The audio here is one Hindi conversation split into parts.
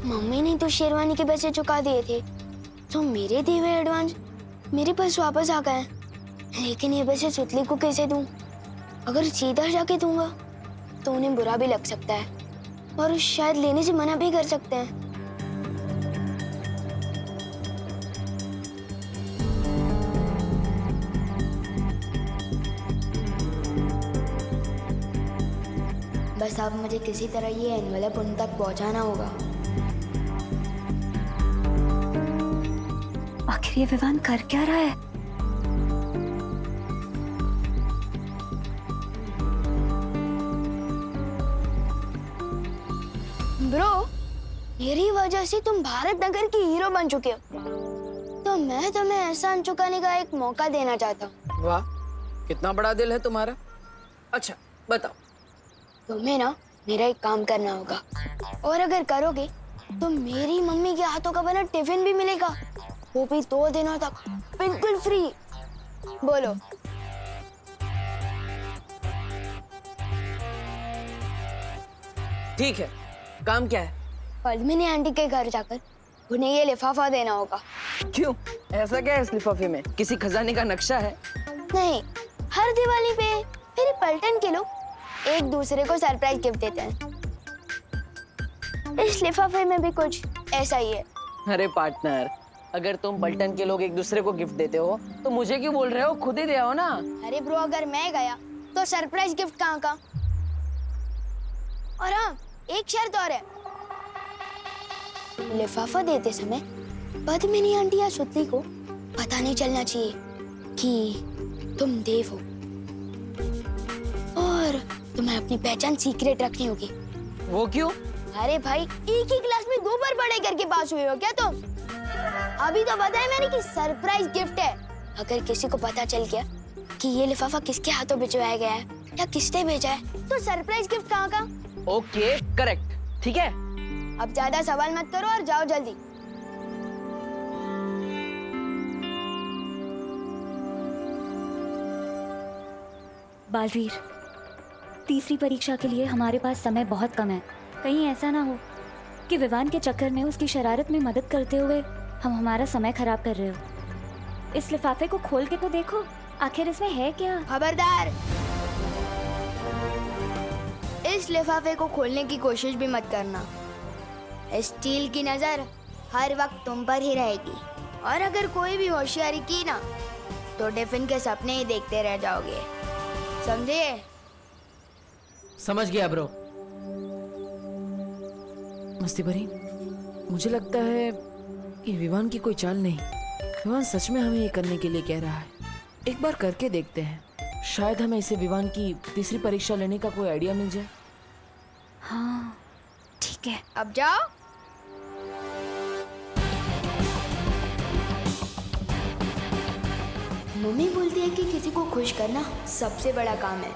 मम्मी ने तो शेरवानी के पैसे चुका दिए थे, तो मेरे दिए हुए एडवांस मेरे पास वापस आ गए। लेकिन ये पैसे सुतली को कैसे दूं? अगर सीधा जाके दूंगा तो उन्हें बुरा भी लग सकता है और शायद लेने से मना भी कर सकते हैं। बस अब मुझे किसी तरह ये एनवेलप उन तक पहुंचाना होगा। आखिर ये विवान कर क्या रहा है? ब्रो, मेरी वजह से तुम भारत नगर की हीरो बन चुके हो, तो मैं तुम्हें एहसान चुकाने का एक मौका देना चाहता हूँ। वाह, कितना बड़ा दिल है तुम्हारा। अच्छा बताओ। तुम्हें ना मेरा एक काम करना होगा, और अगर करोगे तो मेरी मम्मी के हाथों का बना टिफिन भी मिलेगा, वो भी 2 दिनों तक बिल्कुल फ्री। बोलो। ठीक है, काम क्या है? पद्मिनी आंटी के घर जाकर उन्हें ये लिफाफा देना होगा। क्यों, ऐसा क्या है इस लिफाफे में? किसी खजाने का नक्शा है? नहीं, हर दिवाली पे मेरे पलटन के लोग एक दूसरे को सरप्राइज गिफ्ट देते हैं। इस लिफाफे में भी कुछ ऐसा ही है। अरे पार्टनर, अगर तुम पलटन के लोग एक दूसरे को गिफ्ट देते हो तो मुझे क्यों बोल रहे हो? खुद ही दे आओ ना। अरे ब्रो, अगर मैं गया तो सरप्राइज गिफ्ट कहाँ का? और हाँ, एक शर्त और है। लिफाफा देते समय पद्मिनी आंटी या सुतली को पता नहीं चलना चाहिए कि तुम देव हो, और तुम्हें अपनी पहचान सीक्रेट रखनी होगी। वो क्यों? अरे भाई, एक ही क्लास में 2 बार पढ़ाई करके पास हुए हो क्या तुम? अभी तो बताया मैंने कि सरप्राइज गिफ्ट है। अगर किसी को पता चल गया कि ये लिफाफा किसके हाथों भिजवाया गया है या किसने भेजा है, तो सरप्राइज गिफ्ट कहाँ का? ओके, करेक्ट, ठीक है। अब ज्यादा सवाल मत करो और जाओ जल्दी। बालवीर, तीसरी परीक्षा के लिए हमारे पास समय बहुत कम है। कहीं ऐसा ना हो कि विवान के चक्कर में उसकी शरारत में मदद करते हुए हम हमारा समय खराब कर रहे हो। इस लिफाफे को खोल के तो देखो, आखिर इसमें है क्या? खबरदार, इस लिफाफे को खोलने की कोशिश भी मत करना। स्टील की नजर हर वक्त तुम पर ही रहेगी, और अगर कोई भी होशियारी की ना तो टिफिन के सपने ही देखते रह जाओगे, समझे? समझ गया ब्रो। मस्ती भरी, मुझे लगता है कि विवान की कोई चाल नहीं। विवान सच में हमें ये करने के लिए कह रहा है। एक बार करके देखते हैं, शायद हमें इसे विवान की तीसरी परीक्षा लेने का कोई आइडिया मिल जाए। हाँ ठीक है, अब जाओ। मम्मी बोलती है कि किसी को खुश करना सबसे बड़ा काम है।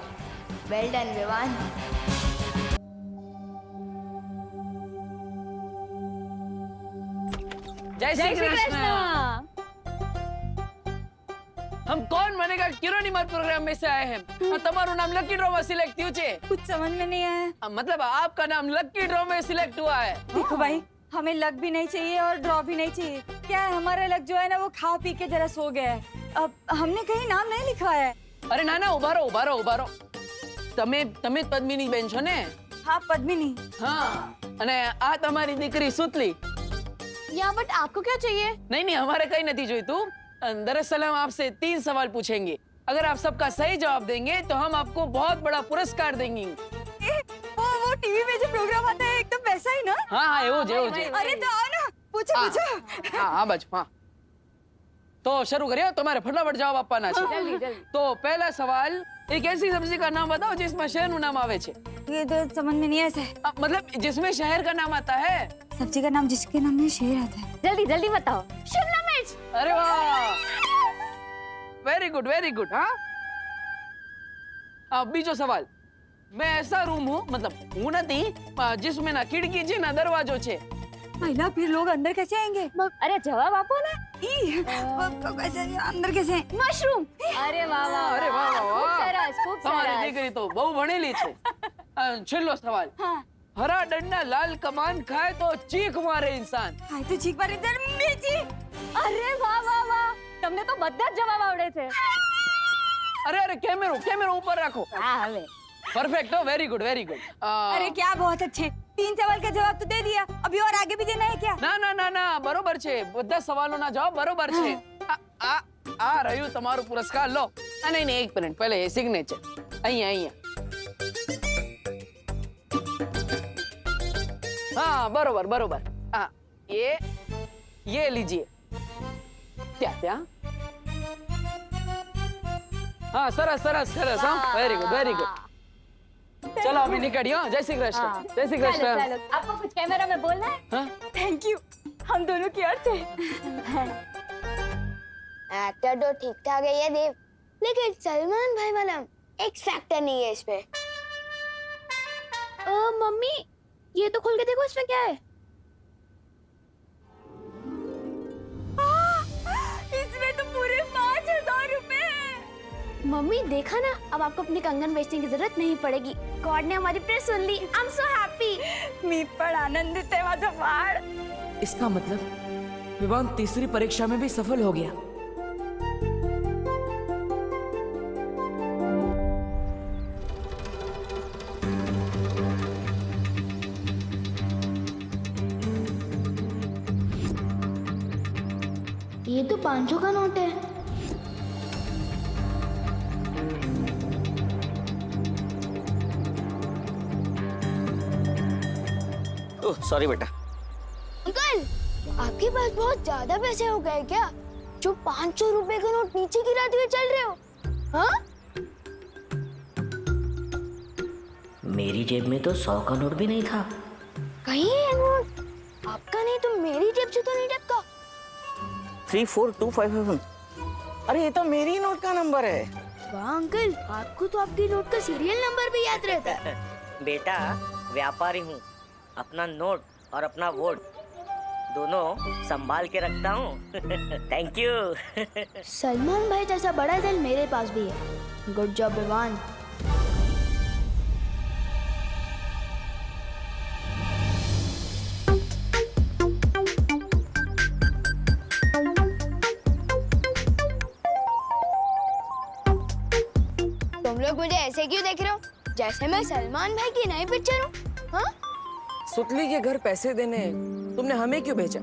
Well done Vivaan. जय श्री कृष्ण। हम कौन बनेगा किरोनीमर प्रोग्राम में से आए हैं। तुम्हारा नाम लकी ड्रॉ में सिलेक्ट हुआ है। कुछ समझ में नहीं आया। मतलब आपका नाम लकी ड्रॉ में सिलेक्ट हुआ है। देखो भाई, हमें लक भी नहीं चाहिए और ड्रॉ भी नहीं चाहिए। क्या है, हमारा लक जो है ना वो खा पी के जरा सो गया है। अब हमने कहीं नाम नहीं लिखा है। अरे ना ना, उभारो उभारो उभारो। તમે પદ્મિની બેન છો ને? हाँ पद्मिनी। हाँ, અને આ તમારી દીકરી સુતલી। या बट आपको क्या चाहिए? नहीं नहीं, हमारे कहीं नहीं जोईतु। दरअसल हम आपसे 3 सवाल पूछेंगे। अगर आप सबका सही जवाब देंगे तो हम आपको बहुत बड़ा पुरस्कार देंगे। वो टीवी में जो प्रोग्राम आता है एकदम वैसा ही ना? हाँ हाँ, एवो जे। अरे तो आओ ना, पूछो पूछो। हाँ हाँ बाजू, हाँ। तो शुरू करिए, तुम्हारे फटाफट जवाब આપવાના છે। जल्दी जल्दी। तो पहला सवाल, एक ऐसी सब्जी का नाम बताओ जिसमें शहर નું नाम आवे छे। ये तो समझ में नहीं ऐसा है। मतलब जिसमें शहर का नाम आता है। सब्जी का नाम जिसके नाम में शेर आता है। जल्दी जल्दी बताओ। शिमला मिर्च। अरे वाह, वेरी गुड वेरी गुड। हाँ, अब बीजो सवाल, मैं ऐसा रूम हूँ, मतलब हूँ नहीं, जिसमें ना खिड़की छे ना दरवाजो छे। महिला फिर लोग अंदर कैसे आएंगे? अरे जवाब आपो ना। कैसे अंदर कैसे? मशरूम। अरे वाह वाह, अरे वाह वाह खूब वाह, सरस, खूब તમારી सरस। દીકરી તો બહુ ભણેલી છે। છેલ્લો સવાલ, हाँ। हरा डंडा लाल कमान खाए तो चीख मारे इंसान। हाय तो चीख मारे मिर्ची। अरे वाह वाह वाह, તમને તો બધા જ જવાબ આવડે છે। अरे अरे कैमरा ऊपर रखो। हाँ हमें। परफेक्ट हो, वेरी गुड वेरी गुड। अरे क्या बहुत अच्छे, 3 सवाल का जवाब तो दे दिया, अभी और आगे भी देना है क्या? ના ના ના ના બરોબર છે, બધા સવાલોના જવાબ બરોબર છે। આ રહ્યું તમારું પુરસ્કાર, લો। નહીં નહીં, એક મિનિટ, પહેલે સિગ્નેચર અહીંયા અહીંયા। हाँ बरोबर बरोबर। हाँ ये लीजिए। क्या क्या? हाँ सरस सरस सरस। हाँ वेरी गुड वेरी गुड। चलो अभी निकलियो। जय श्री कृष्ण। जय श्री कृष्ण। आपको कुछ कैमरा में बोलना है? हाँ? थैंक यू, हम दोनों की ओर से। एक्टर तो ठीक ठाक है ये देव, लेकिन सलमान भाई वाला एक्स फैक्टर नहीं है इसमें। मम्मी ये तो खोल के देखो, इसमें क्या है? इसमें तो पूरे 5000 रुपए हैं। मम्मी देखा ना, अब आपको अपनी कंगन बेचने की जरूरत नहीं पड़ेगी। गॉड ने हमारी प्रेयर सुन ली। I am so happy. मी पण आनंदित आहे माझा बाळ। इसका मतलब विवान तीसरी परीक्षा में भी सफल हो गया। ये तो 500 का नोट है। ओह सॉरी बेटा। अंकल, आपके पास बहुत ज्यादा पैसे हो गए क्या, जो 500 रुपए का नोट नीचे गिराते हुए चल रहे हो? हाँ? मेरी जेब में तो 100 का नोट भी नहीं था। कहीं ये नोट आपका नहीं तो मेरी जेब से तो नहीं टपका? 34257। अरे ये तो मेरी नोट का नंबर है। वाह अंकल, आपको तो आपकी नोट का सीरियल नंबर भी याद रहता है। बेटा व्यापारी हूँ, अपना नोट और अपना वोट दोनों संभाल के रखता हूँ। Thank you. सलमान भाई जैसा बड़ा दिल मेरे पास भी है। Good job Vivaan. तुम लोग मुझे ऐसे क्यों देख रहे हो, जैसे मैं सलमान भाई की नई पिक्चर हूँ? हाँ? सुतली के घर पैसे देने तुमने हमें क्यों भेजा?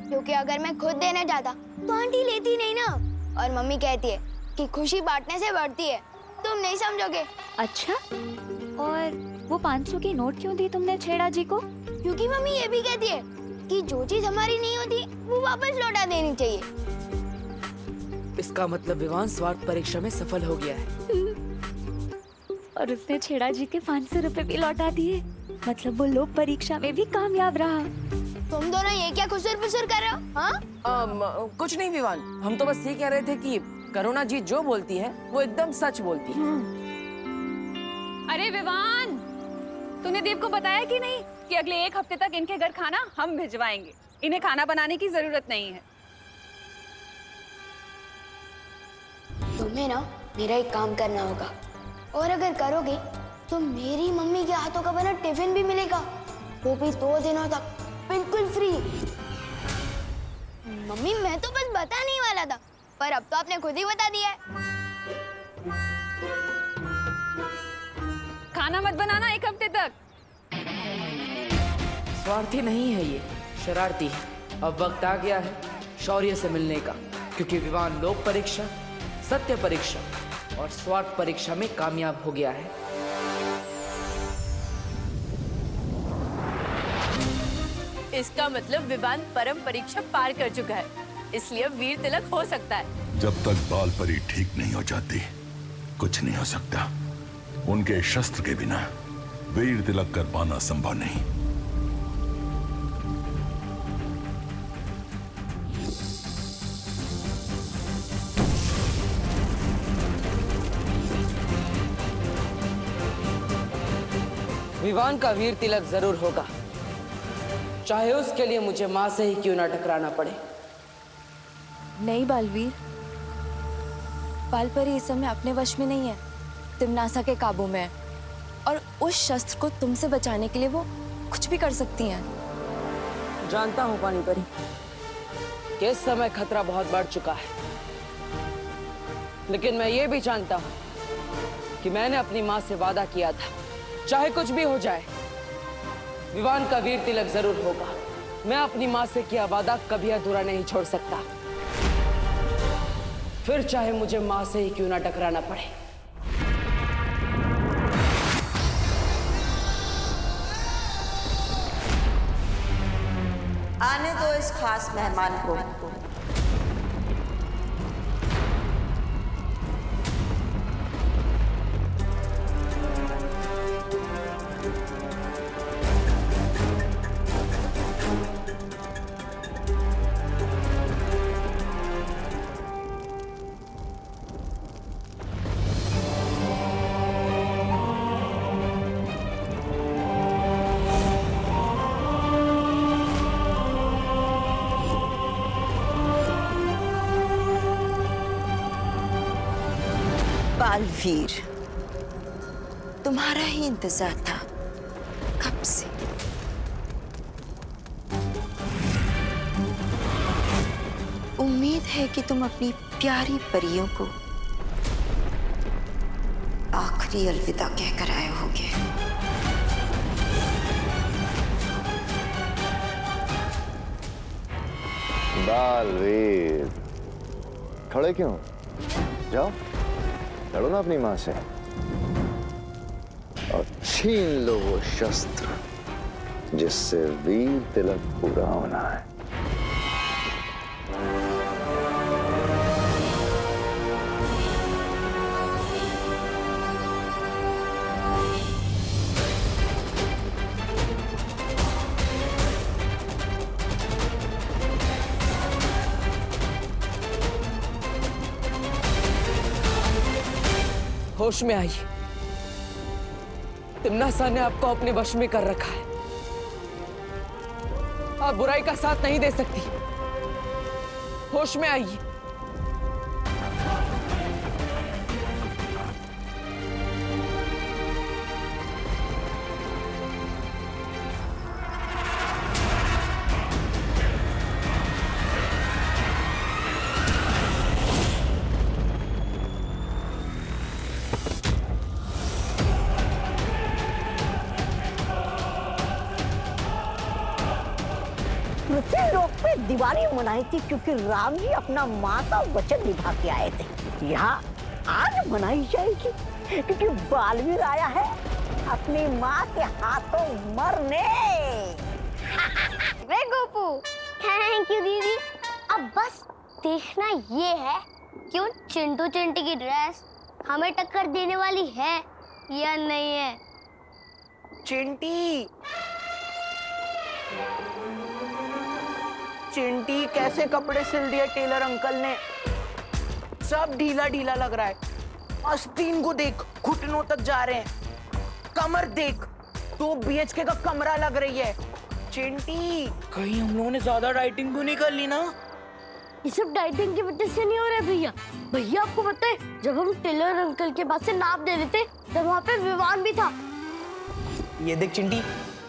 क्योंकि अगर मैं खुद देने जाता तो आंटी लेती नहीं ना, और मम्मी कहती है कि खुशी बांटने से बढ़ती है। तुम नहीं समझोगे। अच्छा, और वो 500 की नोट क्यों दी तुमने छेड़ा जी को? क्योंकि मम्मी ये भी कहती है कि जो चीज हमारी नहीं होती वो वापस लौटा देनी चाहिए। इसका मतलब विवान स्वार्थ परीक्षा में सफल हो गया है। और उसने छेड़ा जी के 500 रुपए भी लौटा दिए, मतलब वो लोक परीक्षा में भी कामयाब रहा। तुम दोनों ये क्या खुसर-पुसर कर रहे हो? हाँ? कुछ नहीं विवान, हम तो बस ये कह रहे थे कि करुणा जी जो बोलती है वो एकदम सच बोलती है। अरे विवान, तूने देव को बताया कि नहीं कि अगले 1 हफ्ते तक इनके घर खाना हम भिजवाएंगे। इन्हें खाना बनाने की जरूरत नहीं है। तुम्हें ना मेरा एक काम करना होगा, और अगर करोगे तो मेरी मम्मी के हाथों का बना टिफिन भी मिलेगा, वो भी 2 दिनों तक बिल्कुल फ्री। मम्मी मैं तो बस बताने वाला था, पर अब तो आपने खुद ही बता दिया है। खाना मत बनाना 1 हफ्ते तक। स्वार्थी नहीं है ये, शरारती है। अब वक्त आ गया है शौर्य से मिलने का, क्योंकि विवान लोक परीक्षा, सत्य परीक्षा और स्वार्थ परीक्षा में कामयाब हो गया है। इसका मतलब विवान परम परीक्षा पार कर चुका है, इसलिए अब वीर तिलक हो सकता है। जब तक बाल परी ठीक नहीं हो जाती कुछ नहीं हो सकता। उनके शस्त्र के बिना वीर तिलक कर पाना संभव नहीं। विवान का वीर तिलक जरूर होगा, चाहे उसके लिए मुझे माँ से ही क्यों ना टकराना पड़े। नहीं बालवीर, बालपरी इस समय अपने वश में नहीं है, तिमनासा के काबू में है, और उस शस्त्र को तुमसे बचाने के लिए वो कुछ भी कर सकती हैं। जानता हूँ पानी परी कि इस समय खतरा बहुत बढ़ चुका है, लेकिन मैं ये भी जानता हूँ कि मैंने अपनी माँ से वादा किया था, चाहे कुछ भी हो जाए विवान का वीर तिलक जरूर होगा। मैं अपनी माँ से किया वादा कभी अधूरा नहीं छोड़ सकता, फिर चाहे मुझे माँ से ही क्यों ना टकराना पड़े। आने दो इस खास मेहमान को। बालवीर, तुम्हारा ही इंतजार था कब से। उम्मीद है कि तुम अपनी प्यारी परियों को आखिरी अलविदा कहकर आए होगे। बालवीर, खड़े क्यों? जाओ लड़ो ना अपनी माँ से और छीन लो वो शस्त्र जिससे वीर तिलक पूरा होना है। होश में आइए, तिम्नासा ने आपको अपने वश में कर रखा है। आप बुराई का साथ नहीं दे सकती। होश में आइए। पृथ्वी लोक पे दिवाली मनाई थी क्योंकि राम जी अपना माँ का वचन निभा के आए थे। यहाँ आज मनाई जाएगी क्योंकि बालवीर आया है अपनी माँ के हाथों मरने। वे गोपू, थैंक यू दीदी। अब बस देखना ये है कि वो चिंटू चिंटी की ड्रेस हमें टक्कर देने वाली है या नहीं है। चिंटी, चिंटी कैसे कपड़े सिल दिए टेलर अंकल ने, सब ढीला ढीला लग रहा है। आस्तीन को देख, घुटनों तक जा रहे हैं। कमर देख, 2 BHK का कमरा लग रही है। चिंटी, कहीं हम लोगों ने ज्यादा डाइटिंग तो नहीं कर ली ना? ये सब डाइटिंग की वजह से नहीं हो रहा है भैया। भैया आपको पता है, जब हम टेलर अंकल के पास से नाप दे रहे थे तब वहाँ पे विवान भी था। ये देख चिंटी,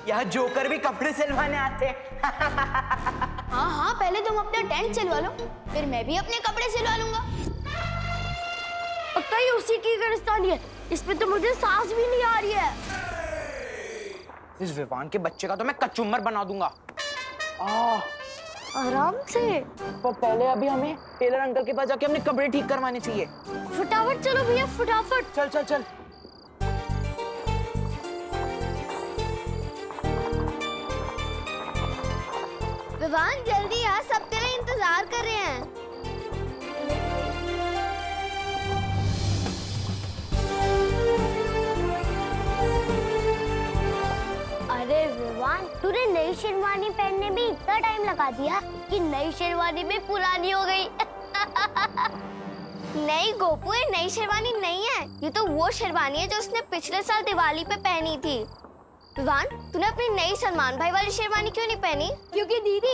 यहाँ जोकर भी कपड़े सिलवाने आते हैं। हाँ हाँ, पहले तुम अपना टेंट सिलवा लो, फिर मैं भी अपने कपड़े सिलवा लूंगा। पक्का ही उसी की गिरफ्तारी है, इसमें तो मुझे सांस भी नहीं आ रही है। इस विवान के बच्चे का तो मैं कचुम्बर बना दूंगा। आराम से। पर पहले अभी हमें टेलर अंकल के पास जाके अपने कपड़े ठीक करवाने चाहिए। फटाफट चलो भैया, फटाफट। चल चल चल। विवान जल्दी आ, सब तेरा इंतजार कर रहे हैं। अरे विवान, तूने नई शेरवानी पहनने में इतना टाइम लगा दिया कि नई शेरवानी भी पुरानी हो गई। नहीं गोपू, ये नई शेरवानी नहीं है, ये तो वो शेरवानी है जो उसने पिछले साल दिवाली पे पहनी थी। विवान, तूने अपनी नई सलमान भाई वाली शेरवानी क्यों नहीं पहनी? क्योंकि दीदी,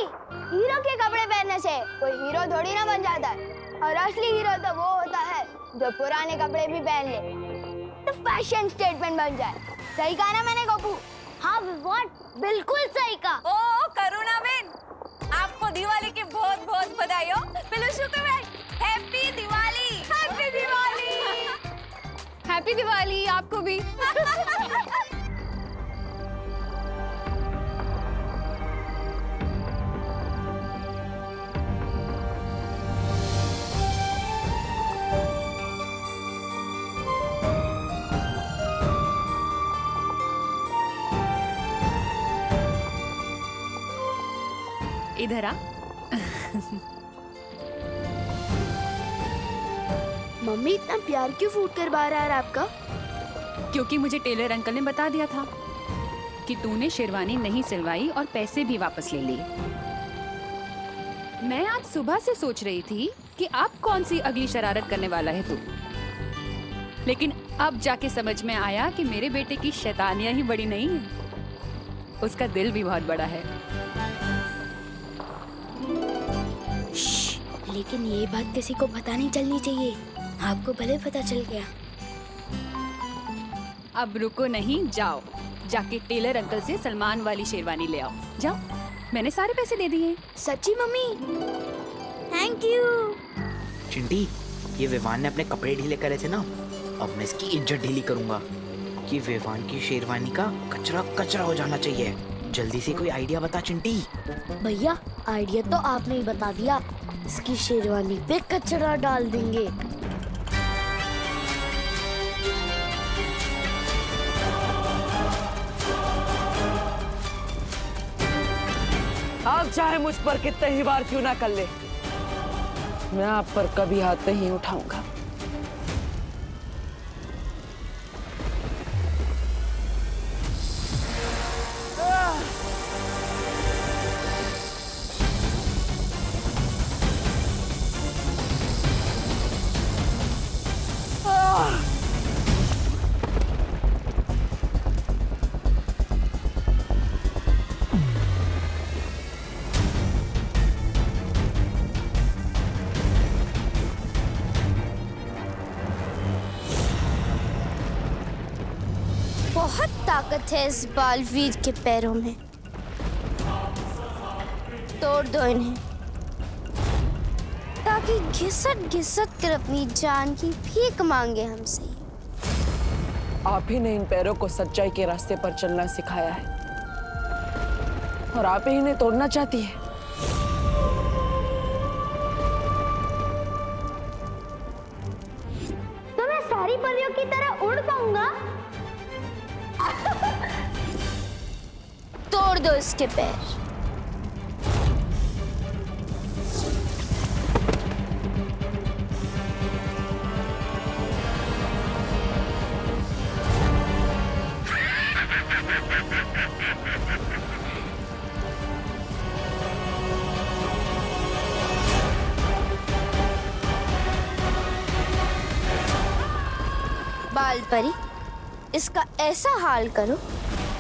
हीरो के कपड़े पहनने से कोई हीरो थोड़ी ना बन जाता है, और असली हीरो तो वो होता है जो पुराने कपड़े भी पहन ले, तो फैशन स्टेटमेंट बन जाए। सही कहा ना मैंने गोपू? हाँ विवान, बिल्कुल सही कहा। ओ करुणा बेन, आपको दिवाली की बहुत बहुत बधाई हो। पिलुशु को भाई happy Diwali. Happy Diwali. Happy Diwali आपको भी। इधर आ। मम्मी इतना प्यार क्यों फूट कर बाहर आ रहा है आपका? क्योंकि मुझे टेलर अंकल ने बता दिया था कि तूने शेरवानी नहीं सिलवाई और पैसे भी वापस ले लिए। मैं आज सुबह से सोच रही थी कि अब कौन सी अगली शरारत करने वाला है तू, लेकिन अब जाके समझ में आया कि मेरे बेटे की शैतानियां ही बड़ी नहीं है, उसका दिल भी बहुत बड़ा है। लेकिन ये बात किसी को पता नहीं चलनी चाहिए। आपको भले पता चल गया। अब रुको नहीं, जाओ जाके टेलर अंकल से सलमान वाली शेरवानी ले आओ। जाओ, मैंने सारे पैसे दे दिए। सच्ची मम्मी? Thank you. चिंटी, ये विवान ने अपने कपड़े ढीले करे थे ना, अब मैं इसकी इज्जत ढीली करूंगा कि विवान की शेरवानी का कचरा कचरा हो जाना चाहिए। जल्दी से कोई आइडिया बता चिंटी। भैया, आइडिया तो आपने ही बता दिया। इसकी शेरवानी पे कचरा डाल देंगे। आप चाहे मुझ पर कितने ही बार क्यों ना कर ले, मैं आप पर कभी हाथ नहीं उठाऊंगा। बहुत ताकत है इस बालवीर के पैरों में। तोड़ दो इन्हें ताकि घिसट घिसट कर अपनी जान की भीख मांगे हमसे। आप ही ने इन पैरों को सच्चाई के रास्ते पर चलना सिखाया है और आप ही इन्हें तोड़ना चाहती है। तो मैं सारी परियों की तरह उड़ पाऊंगा? तोड़ दो इसके पैर। बाल परी, इसका ऐसा हाल करो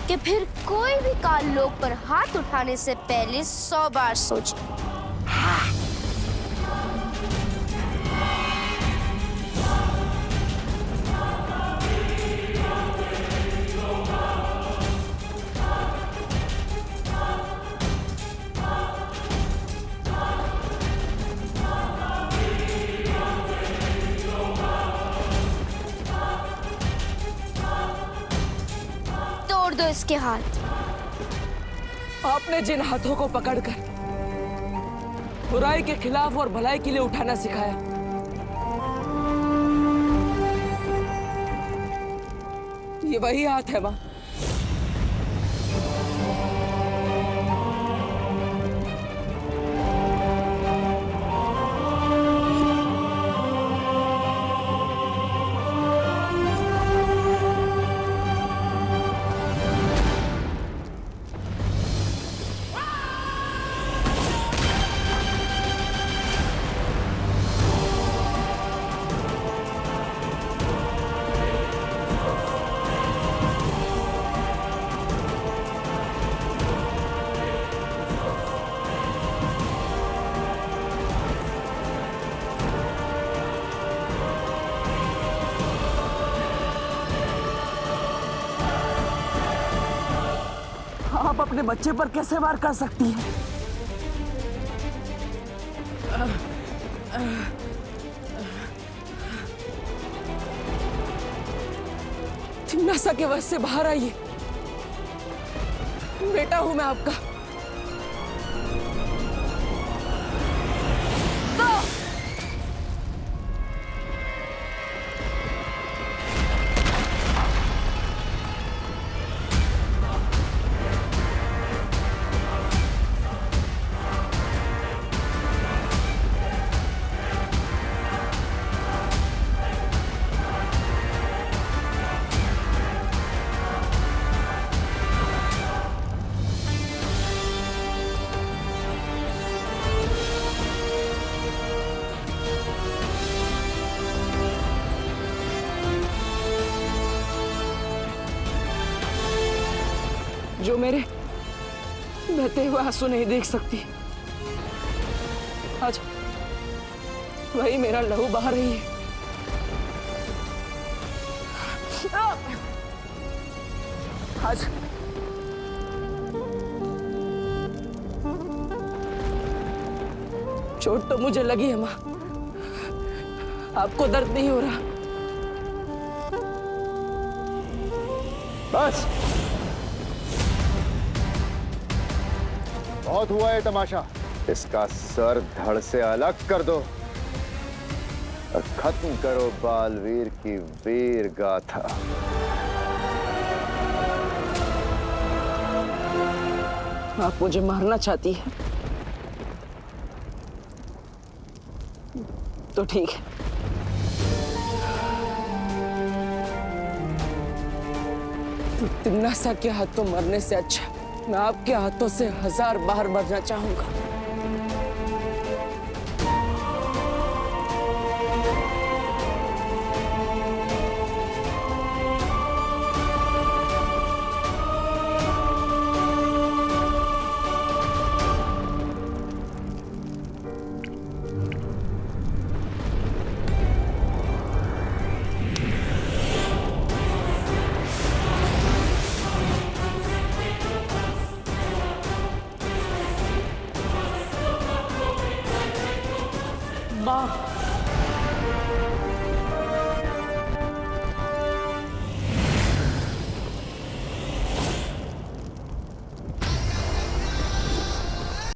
कि फिर कोई भी काल लोक पर हाथ उठाने से पहले 100 बार सोचे। तोड़ दो इसके हाथ। आपने जिन हाथों को पकड़कर बुराई के खिलाफ और भलाई के लिए उठाना सिखाया, ये वही हाथ है मां। बच्चे पर कैसे वार कर सकती है? तिम्नासा के वश से बाहर आइए। बेटा हूं मैं आपका। जो मेरे बहते हुए आंसू नहीं देख सकती, आज वही मेरा लहू बहा रही है। आज चोट तो मुझे लगी है माँ, आपको दर्द नहीं हो रहा। बस बहुत हुआ है तमाशा। इसका सर धड़ से अलग कर दो और खत्म करो बालवीर की वीर गाथा। आप मुझे मारना चाहती है तो ठीक है। तो तिम्नासा के हाथों मरने से अच्छा मैं आपके हाथों से 1000 बार मरना चाहूंगा। माँ